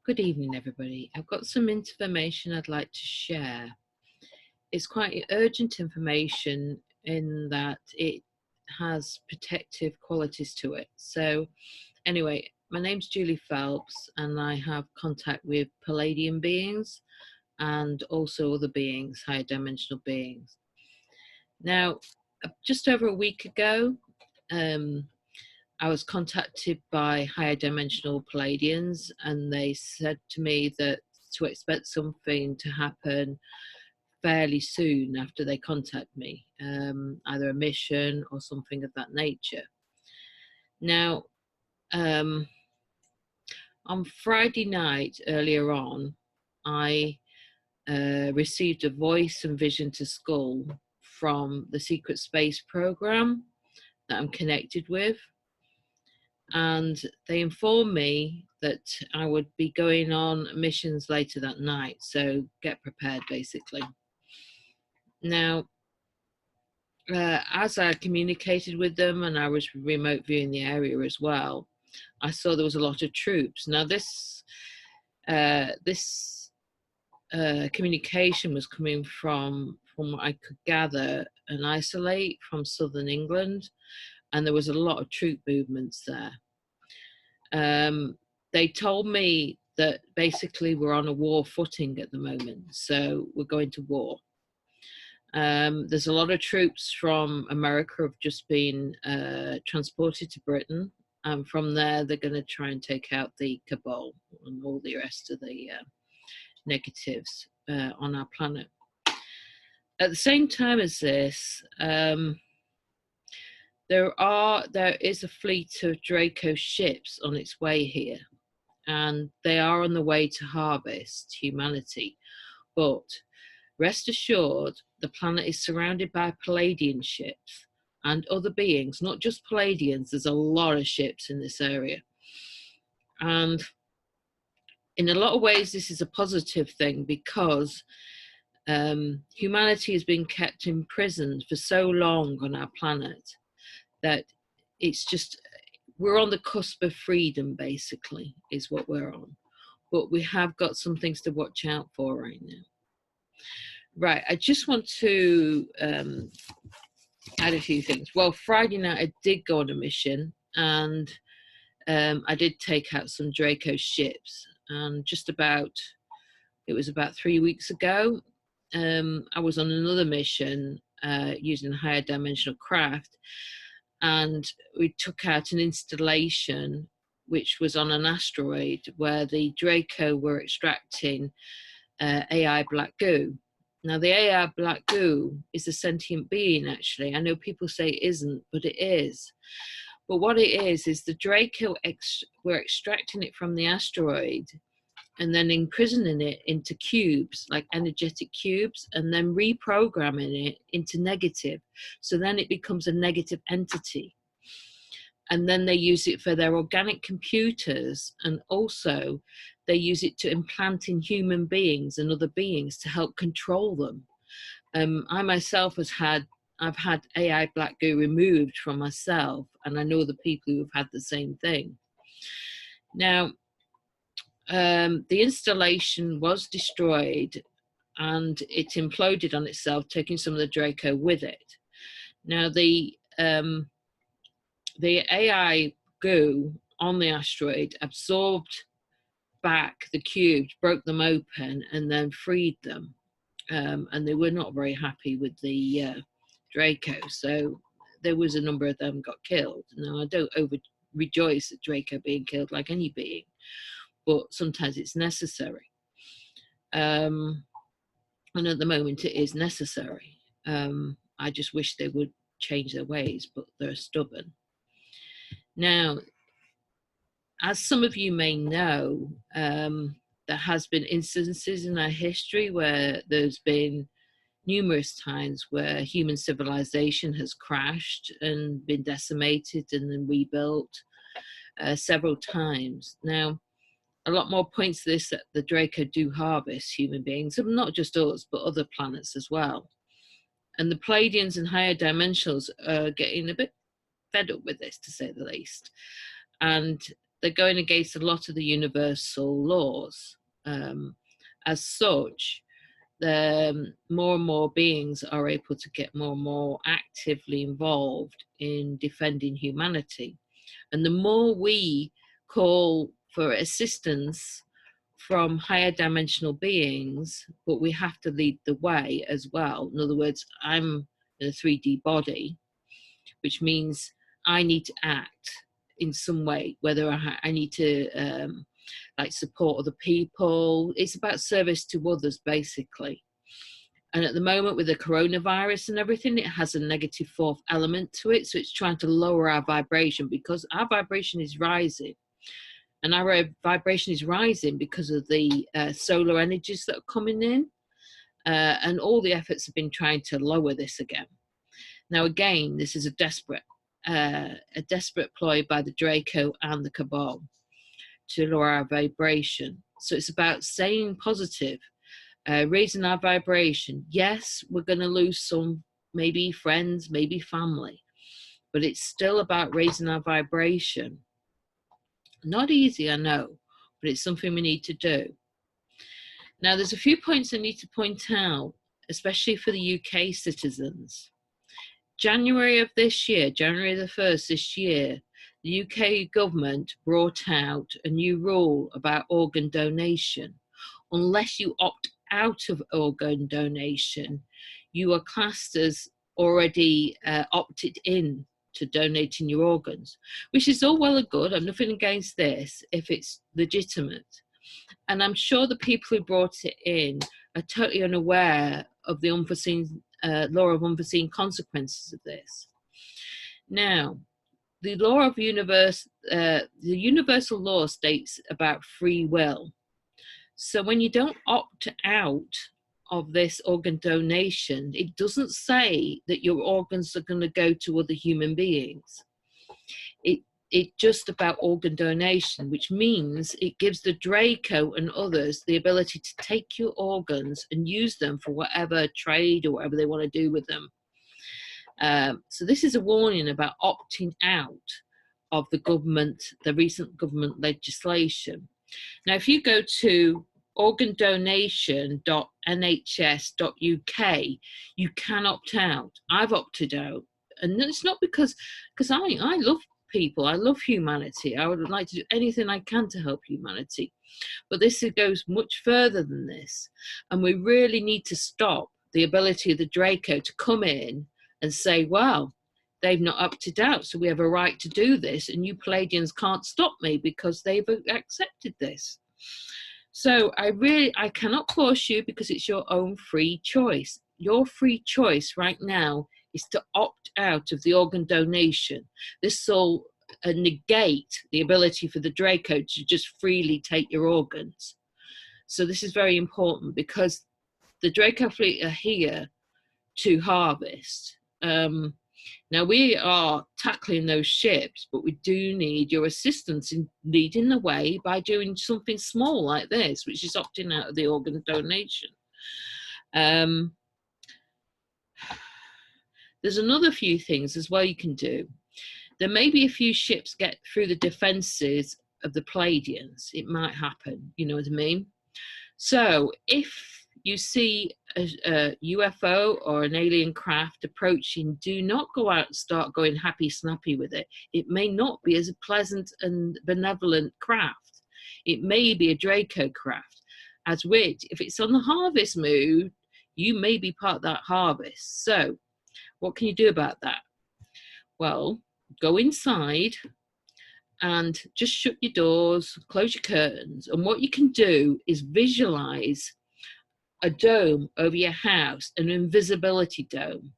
Good evening, everybody. I've got some information I'd like to share. It's quite urgent information in that it has protective qualities to it. So anyway, my name's Julie Phelps and I have contact with Palladian beings and also other beings, higher dimensional beings. Now, just over a week ago, I was contacted by higher dimensional Palladians, and they said to me that to expect something to happen fairly soon after they contact me, either a mission or something of that nature. Now, on Friday night earlier on, I received a voice and vision to school from the secret space program that I'm connected with. And they informed me that I would be going on missions later that night, so get prepared basically. Now, as I communicated with them and I was remote viewing the area as well, I saw there was a lot of troops. Now this communication was coming from what I could gather, an isolate from southern England, and there was a lot of troop movements there. They told me that basically we're on a war footing at the moment, so we're going to war. There's a lot of troops from America have just been transported to Britain, and from there they're going to try and take out the cabal and all the rest of the negatives on our planet. At the same time as this, there is a fleet of Draco ships on its way here, and they are on the way to harvest humanity. But rest assured, the planet is surrounded by Palladian ships and other beings, not just Palladians. There's a lot of ships in this area. And in a lot of ways, this is a positive thing because humanity has been kept imprisoned for so long on our planet that it's just, we're on the cusp of freedom, basically, is what we're on. But we have got some things to watch out for right now. Right, I just want to add a few things. Well, Friday night I did go on a mission, and I did take out some Draco ships. And it was about 3 weeks ago, I was on another mission using a higher dimensional craft, and we took out an installation which was on an asteroid where the Draco were extracting AI black goo. Now, the AI black goo is a sentient being, actually. I know people say it isn't, but it is. But what it is the Draco were extracting it from the asteroid and then imprisoning it into cubes, like energetic cubes, and then reprogramming it into negative. So then it becomes a negative entity. And then they use it for their organic computers, and also they use it to implant in human beings and other beings to help control them. I myself I've had AI black goo removed from myself, and I know the people who have had the same thing. Now, the installation was destroyed and it imploded on itself, taking some of the Draco with it. Now, the AI goo on the asteroid absorbed back the cubes, broke them open, and then freed them. And they were not very happy with the Draco, so there was a number of them got killed. Now, I don't rejoice at Draco being killed like any being, but sometimes it's necessary. And at the moment it is necessary. I just wish they would change their ways, but they're stubborn. Now, as some of you may know, there has been instances in our history where there's been numerous times where human civilization has crashed and been decimated and then rebuilt several times. Now, a lot more points to this that the Draco do harvest human beings, and not just us, but other planets as well. And the Palladians and higher dimensionals are getting a bit fed up with this, to say the least. And they're going against a lot of the universal laws. As such, more and more beings are able to get more and more actively involved in defending humanity. And the more we call for assistance from higher dimensional beings, but we have to lead the way as well. In other words, I'm in a 3D body, which means I need to act in some way, whether I need to like support other people. It's about service to others, basically. And at the moment, with the coronavirus and everything, it has a negative fourth element to it. So it's trying to lower our vibration, because our vibration is rising. And our vibration is rising because of the solar energies that are coming in. And all the efforts have been trying to lower this again. Now, again, this is a desperate ploy by the Draco and the Cabal to lower our vibration. So it's about staying positive, raising our vibration. Yes, we're going to lose some, maybe friends, maybe family, but it's still about raising our vibration. Not easy, I know, but it's something we need to do. Now, there's a few points I need to point out, especially for the UK citizens. January of this year, January the 1st this year, the UK government brought out a new rule about organ donation. Unless you opt out of organ donation, you are classed as already opted in to donating your organs, which is all well and good. I'm nothing against this if it's legitimate. And I'm sure the people who brought it in are totally unaware of the unforeseen law of unforeseen consequences of this. Now, the law of the universal law states about free will. So when you don't opt out of this organ donation, it doesn't say that your organs are going to go to other human beings. It's just about organ donation, which means it gives the Draco and others the ability to take your organs and use them for whatever trade or whatever they want to do with them. So this is a warning about opting out of the recent government legislation. Now, if you go to organdonation.nhs.uk, you can opt out. I've opted out, and it's not because I love people, I love humanity. I would like to do anything I can to help humanity, but this goes much further than this, and we really need to stop the ability of the Draco to come in and say, well, they've not opted out, so we have a right to do this, and you Palladians can't stop me because they've accepted this. So I cannot force you, because it's your own free choice. Your free choice right now is to opt out of the organ donation. This will negate the ability for the Draco to just freely take your organs. So this is very important, because the Draco Fleet are here to harvest. Now we are tackling those ships, but we do need your assistance in leading the way by doing something small like this, which is opting out of the organ donation. There's another few things as well you can do. There may be a few ships get through the defenses of the Palladians. It might happen, you know what I mean? So if you see a UFO or an alien craft approaching, do not go out and start going happy snappy with it. It may not be as a pleasant and benevolent craft. It may be a Draco craft, as which, if it's on the harvest mood, you may be part of that harvest. So what can you do about that? Well, go inside and just shut your doors, close your curtains. And what you can do is visualize a dome over your house, an invisibility dome.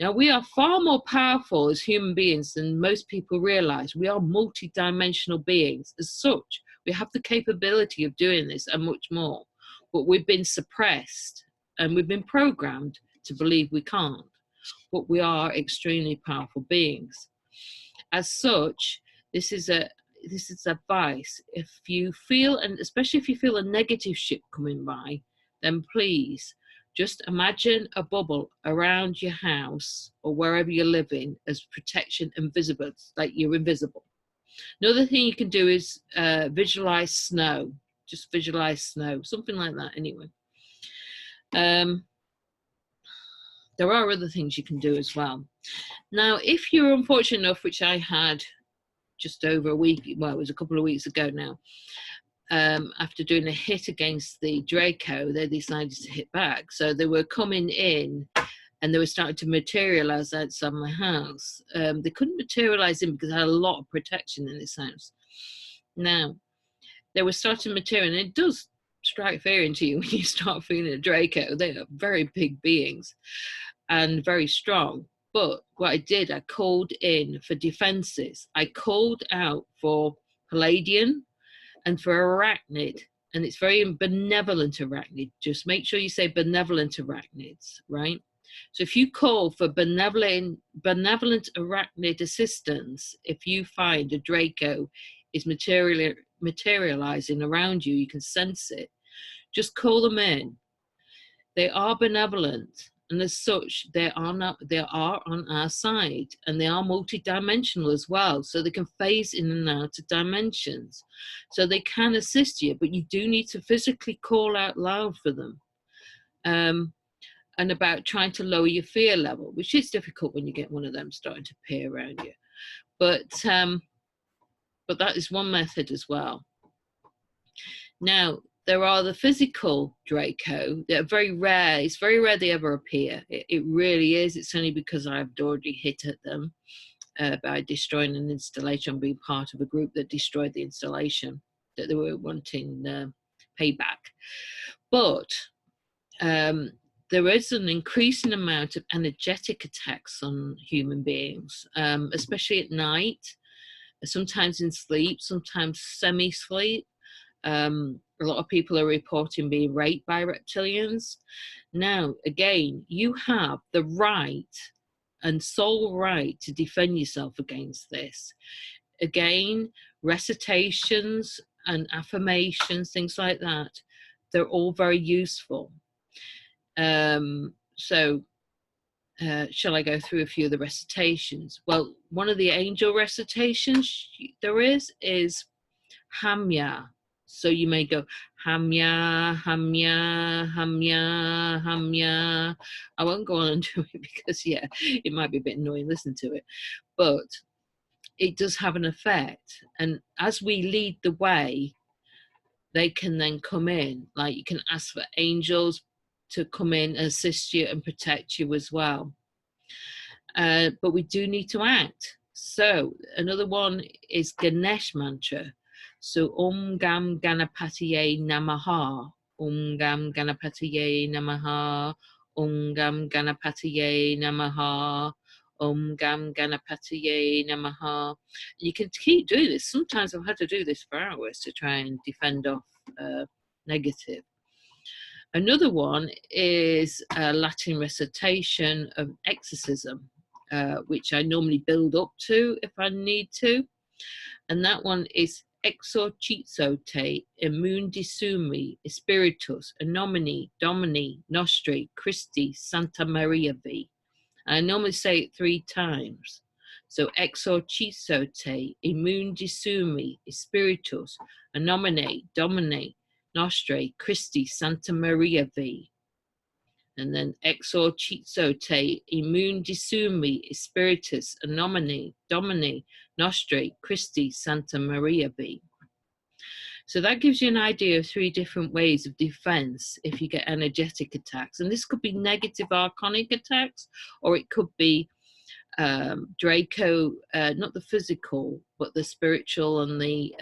Now, we are far more powerful as human beings than most people realize. We are multi-dimensional beings. As such, we have the capability of doing this and much more. But we've been suppressed and we've been programmed to believe we can't. But we are extremely powerful beings. As such, this is advice. If you feel, and especially if you feel a negative ship coming by, then please just imagine a bubble around your house or wherever you're living as protection and visible, like you're invisible. Another thing you can do is visualize snow. Just visualize snow, something like that anyway. There are other things you can do as well. Now, if you're unfortunate enough, which I had just over a week, well, it was a couple of weeks ago now, after doing a hit against the Draco, they decided to hit back. So they were coming in and they were starting to materialize outside my house. They couldn't materialize in because I had a lot of protection in this house. Now, they were starting to materialize, and it does strike fear into you when you start feeling a Draco. They are very big beings and very strong. But what I did, I called in for defenses. I called out for Palladian and for arachnid, and it's very benevolent arachnid. Just make sure you say benevolent arachnids, right? So if you call for benevolent arachnid assistance, if you find a Draco is materializing around you, you can sense it, just call them in. They are benevolent, and as such, they are on our side, and they are multidimensional as well, so they can phase in and out of dimensions. So they can assist you, but you do need to physically call out loud for them. And about trying to lower your fear level, which is difficult when you get one of them starting to peer around you. But that is one method as well. Now, there are the physical Draco. They're very rare. It's very rare they ever appear. It really is. It's only because I've already hit at them by destroying an installation, being part of a group that destroyed the installation, that they were wanting payback. But there is an increasing amount of energetic attacks on human beings, especially at night, sometimes in sleep, sometimes semi-sleep. A lot of people are reporting being raped by reptilians. Now, again, you have the right and sole right to defend yourself against this. Again, recitations and affirmations, things like that, they're all very useful. Shall I go through a few of the recitations? Well, one of the angel recitations there is Hamya. So you may go Hamya, Hamya, Hamya, Hamya. I won't go on and do it because, yeah, it might be a bit annoying, listen to it. But it does have an effect. And as we lead the way, they can then come in. Like you can ask for angels to come in, assist you and protect you as well. But we do need to act. So another one is Ganesh mantra. So Om Gam Ganapatiye Namaha, Om Gam Ganapatiye Namaha, Om Gam Ganapatiye Namaha, Om Gam Ganapatiye Namaha. You can keep doing this. Sometimes I've had to do this for hours to try and defend off negative. Another one is a Latin recitation of exorcism, which I normally build up to if I need to. And that one is Exorcizo te immundissumi spiritus nomini Domini nostri Christi Santa Maria vi. I normally say it 3 times. So Exorcizo te immundissumi spiritus nomine Domini nostri Christi Santa Maria vi. And then Exorcizo te immundissumi spiritus nomine Domini nostri Christi Santa Maria vi. So that gives you an idea of 3 different ways of defense if you get energetic attacks. And this could be negative archonic attacks, or it could be Draco, not the physical, but the spiritual and the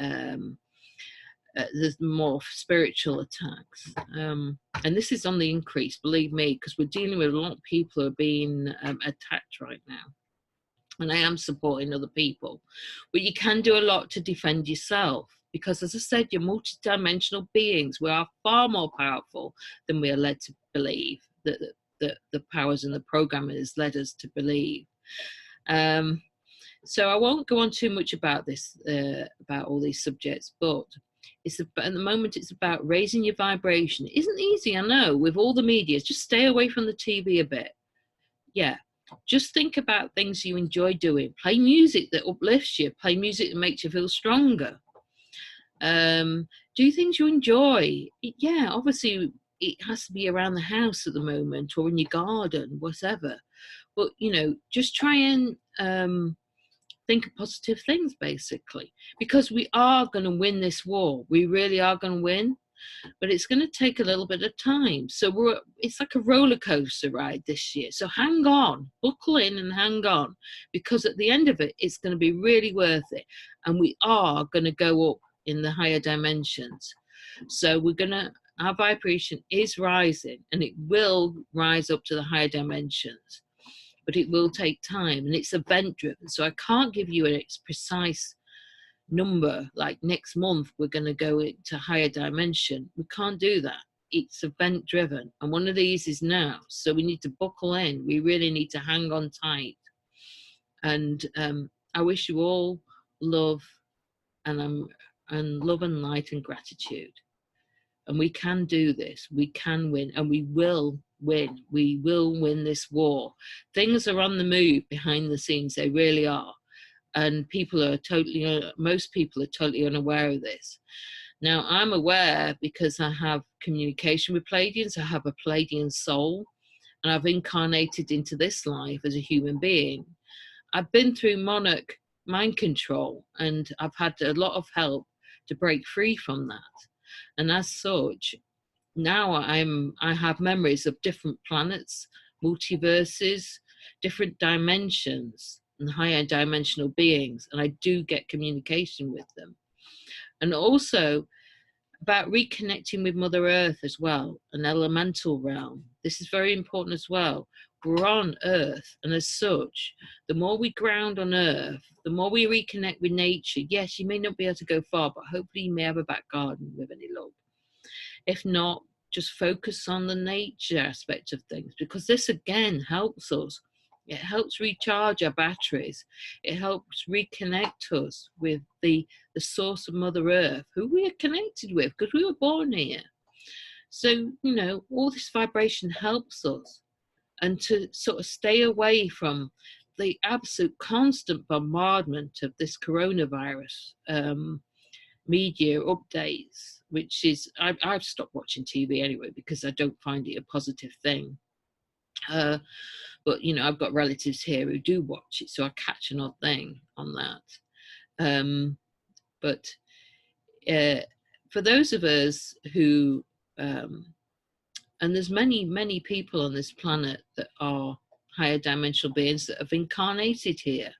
more spiritual attacks. And this is on the increase, believe me, because we're dealing with a lot of people who are being attacked right now. And I am supporting other people. But you can do a lot to defend yourself, because as I said, you're multidimensional beings. We are far more powerful than we are led to believe, that the powers and the programming has led us to believe. So I won't go on too much about this, about all these subjects, but at the moment it's about raising your vibration. It isn't easy, I know, with all the media. Just stay away from the TV a bit. Yeah. Just think about things you enjoy doing. Play music that uplifts you. Play music that makes you feel stronger. Do things you enjoy. Yeah, obviously it has to be around the house at the moment or in your garden, whatever. But, you know, just try and think of positive things, basically, because we are going to win this war. We really are going to win, but it's going to take a little bit of time. So it's like a roller coaster ride this year. So hang on, buckle in and hang on, because at the end of it, it's going to be really worth it. And we are going to go up in the higher dimensions. So our vibration is rising, and it will rise up to the higher dimensions, but it will take time, and it's event driven. So I can't give you a precise number like next month we're going to go into higher dimension. We can't do that. It's event driven, and one of these is now. So we need to buckle in. We really need to hang on tight. And I wish you all love and love and light and gratitude. And we can do this. We can win, and we will win. We will win this war. Things are on the move behind the scenes. They really are. And most people are totally unaware of this. Now, I'm aware because I have communication with Pleiadians. I have a Pleiadian soul, and I've incarnated into this life as a human being. I've been through monarch mind control, and I've had a lot of help to break free from that. And as such, now I have memories of different planets, multiverses, different dimensions, and higher dimensional beings, and I do get communication with them. And also about reconnecting with Mother Earth as well, an elemental realm. This is very important as well. We're on Earth, and as such, the more we ground on Earth, the more we reconnect with nature. Yes, you may not be able to go far, but hopefully you may have a back garden with any luck. If not, just focus on the nature aspect of things, because this again helps us. It helps recharge our batteries. It helps reconnect us with the source of Mother Earth, who we are connected with because we were born here. So, you know, all this vibration helps us. And to sort of stay away from the absolute constant bombardment of this coronavirus media updates, which is, I've stopped watching TV anyway because I don't find it a positive thing. But, you know, I've got relatives here who do watch it, so I catch an odd thing on that. But for those of us who, and there's many people on this planet that are higher dimensional beings that have incarnated here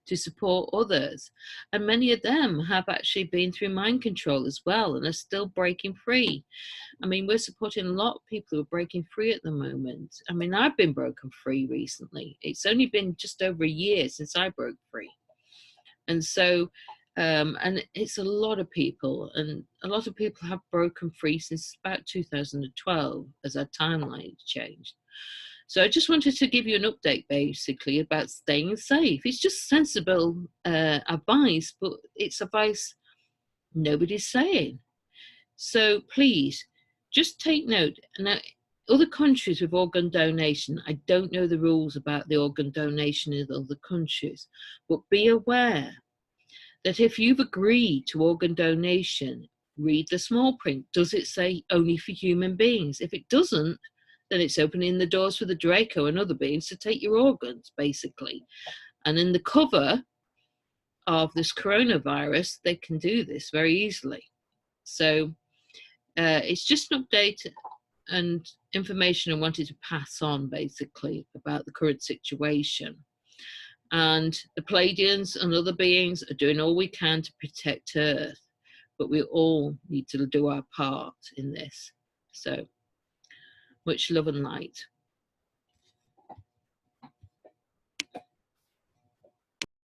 to support others. And many of them have actually been through mind control as well and are still breaking free. I mean, we're supporting a lot of people who are breaking free at the moment. I mean, I've been broken free recently. It's only been just over a year since I broke free. And so, and it's a lot of people, and a lot of people have broken free since about 2012 as our timeline changed. So I just wanted to give you an update basically about staying safe. It's just sensible advice, but it's advice nobody's saying. So please just take note. Now, other countries with organ donation, I don't know the rules about the organ donation in other countries, but be aware that if you've agreed to organ donation, read the small print. Does it say only for human beings? If it doesn't, then it's opening the doors for the Draco and other beings to take your organs, basically. And in the cover of this coronavirus, they can do this very easily. So it's just an update and information I wanted to pass on, basically, about the current situation. And the Pleiadians and other beings are doing all we can to protect Earth, but we all need to do our part in this. So much love and light.